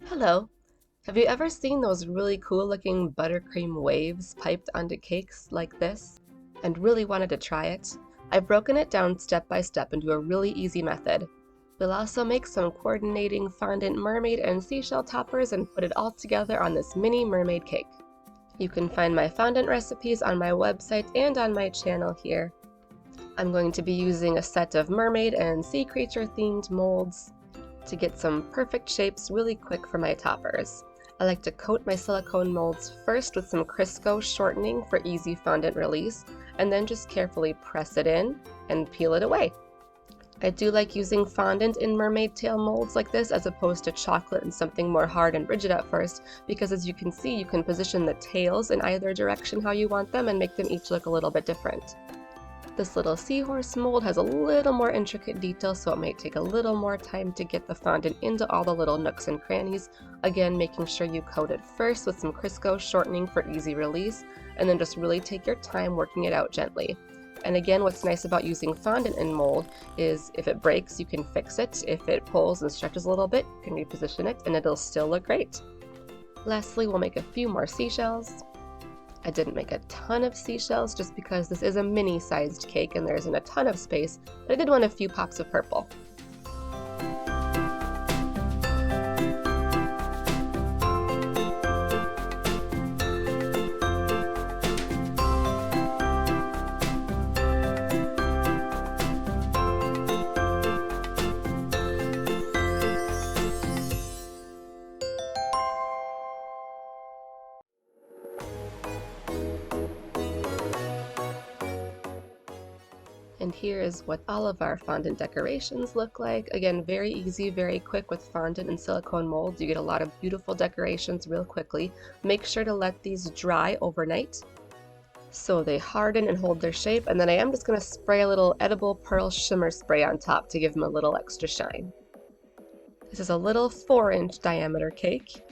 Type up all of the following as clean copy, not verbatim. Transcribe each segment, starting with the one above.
Hello. Have you ever seen those really cool looking buttercream waves piped onto cakes like this and really wanted to try it? I've broken it down step by step into a really easy method. We'll also make some coordinating fondant mermaid and seashell toppers and put it all together on this mini mermaid cake. You can find my fondant recipes on my website and on my channel here. I'm going to be using a set of mermaid and sea creature themed molds to get some perfect shapes really quick for my toppers. I like to coat my silicone molds first with some Crisco shortening for easy fondant release, and then just carefully press it in and peel it away. I do like using fondant in mermaid tail molds like this as opposed to chocolate and something more hard and rigid at first, because as you can see, you can position the tails in either direction how you want them and make them each look a little bit different. This little seahorse mold has a little more intricate detail, so it might take a little more time to get the fondant into all the little nooks and crannies. Again, making sure you coat it first with some Crisco shortening for easy release, and then just really take your time working it out gently. And again, what's nice about using fondant in mold is if it breaks, you can fix it. If it pulls and stretches a little bit, you can reposition it and it'll still look great. Lastly, we'll make a few more seashells. I didn't make a ton of seashells just because this is a mini-sized cake and there isn't a ton of space, but I did want a few pops of purple. And here is what all of our fondant decorations look like. Again, very easy, very quick with fondant and silicone molds. You get a lot of beautiful decorations real quickly. Make sure to let these dry overnight so they harden and hold their shape. And then I am just going to spray a little edible pearl shimmer spray on top to give them a little extra shine. This is a little 4-inch diameter cake.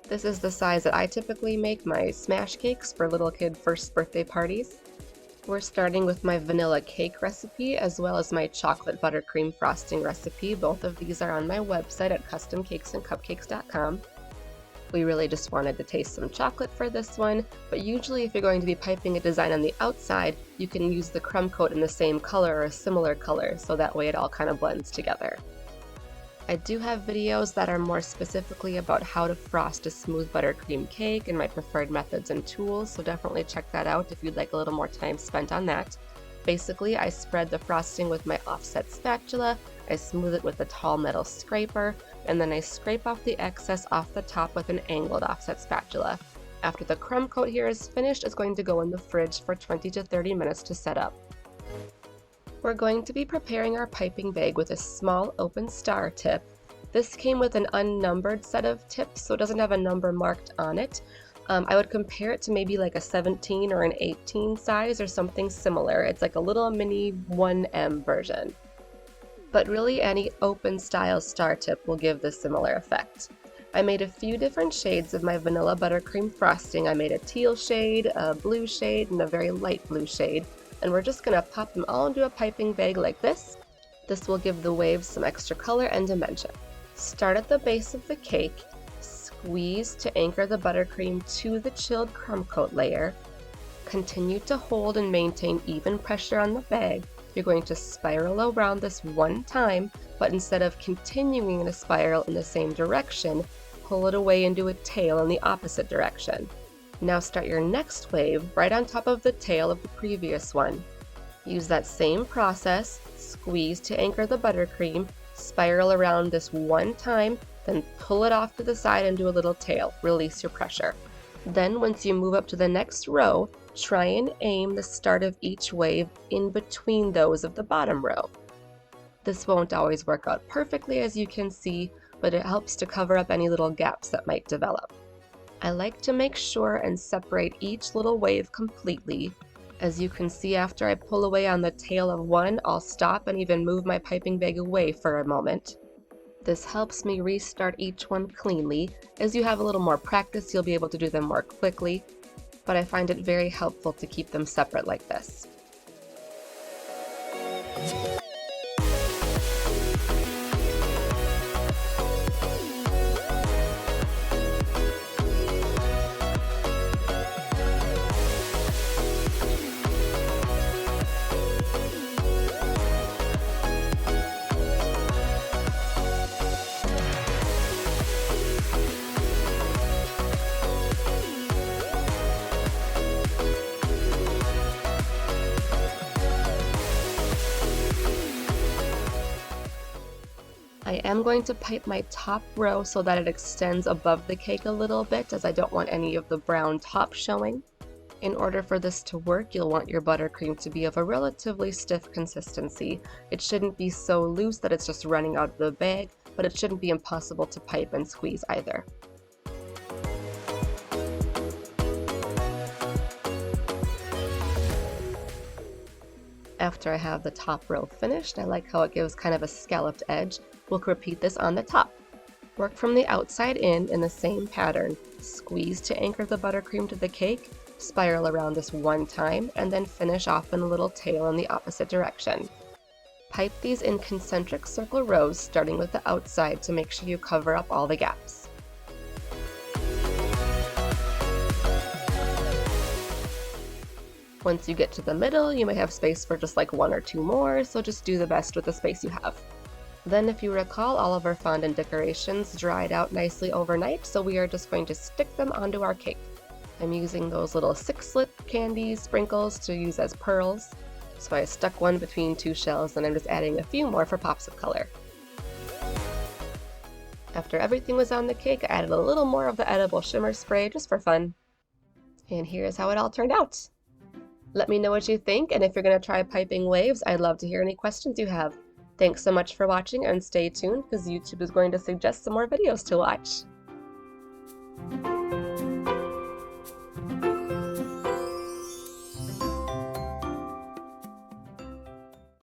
This is the size that I typically make my smash cakes for little kid first birthday parties. We're starting with my vanilla cake recipe as well as my chocolate buttercream frosting recipe. Both of these are on my website at customcakesandcupcakes.com. We really just wanted to taste some chocolate for this one, but usually if you're going to be piping a design on the outside, you can use the crumb coat in the same color or a similar color, so that way it all kind of blends together. I do have videos that are more specifically about how to frost a smooth buttercream cake and my preferred methods and tools, so definitely check that out if you'd like a little more time spent on that. Basically, I spread the frosting with my offset spatula, I smooth it with a tall metal scraper, and then I scrape off the excess off the top with an angled offset spatula. After the crumb coat here is finished, it's going to go in the fridge for 20 to 30 minutes to set up. We're going to be preparing our piping bag with a small open star tip. This came with an unnumbered set of tips, so it doesn't have a number marked on it. I would compare it to maybe like a 17 or an 18 size or something similar. It's like a little mini 1M version. But really any open style star tip will give this similar effect. I made a few different shades of my vanilla buttercream frosting. I made a teal shade, a blue shade, and a very light blue shade. And we're just going to pop them all into a piping bag like this. This will give the waves some extra color and dimension. Start at the base of the cake, squeeze to anchor the buttercream to the chilled crumb coat layer. Continue to hold and maintain even pressure on the bag. You're going to spiral around this one time, but instead of continuing in a spiral in the same direction, pull it away and do a tail in the opposite direction. Now start your next wave right on top of the tail of the previous one. Use that same process, squeeze to anchor the buttercream, spiral around this one time, then pull it off to the side and do a little tail. Release your pressure. Then once you move up to the next row, try and aim the start of each wave in between those of the bottom row. This won't always work out perfectly as you can see, but it helps to cover up any little gaps that might develop. I like to make sure and separate each little wave completely. As you can see, after I pull away on the tail of one, I'll stop and even move my piping bag away for a moment. This helps me restart each one cleanly. As you have a little more practice, you'll be able to do them more quickly, but I find it very helpful to keep them separate like this. am going to pipe my top row so that it extends above the cake a little bit, as I don't want any of the brown top showing. In order for this to work, you'll want your buttercream to be of a relatively stiff consistency. It shouldn't be so loose that it's just running out of the bag, but it shouldn't be impossible to pipe and squeeze either. After I have the top row finished, I like how it gives kind of a scalloped edge. We'll repeat this on the top. Work from the outside in the same pattern. Squeeze to anchor the buttercream to the cake, spiral around this one time, and then finish off in a little tail in the opposite direction. Pipe these in concentric circle rows, starting with the outside to make sure you cover up all the gaps. Once you get to the middle, you may have space for just like one or two more, so just do the best with the space you have. Then, if you recall, all of our fondant decorations dried out nicely overnight, so we are just going to stick them onto our cake. I'm using those little 6-slit candy sprinkles to use as pearls. So I stuck one between two shells, and I'm just adding a few more for pops of color. After everything was on the cake, I added a little more of the edible shimmer spray just for fun. And here's how it all turned out. Let me know what you think, and if you're going to try piping waves, I'd love to hear any questions you have. Thanks so much for watching, and stay tuned because YouTube is going to suggest some more videos to watch.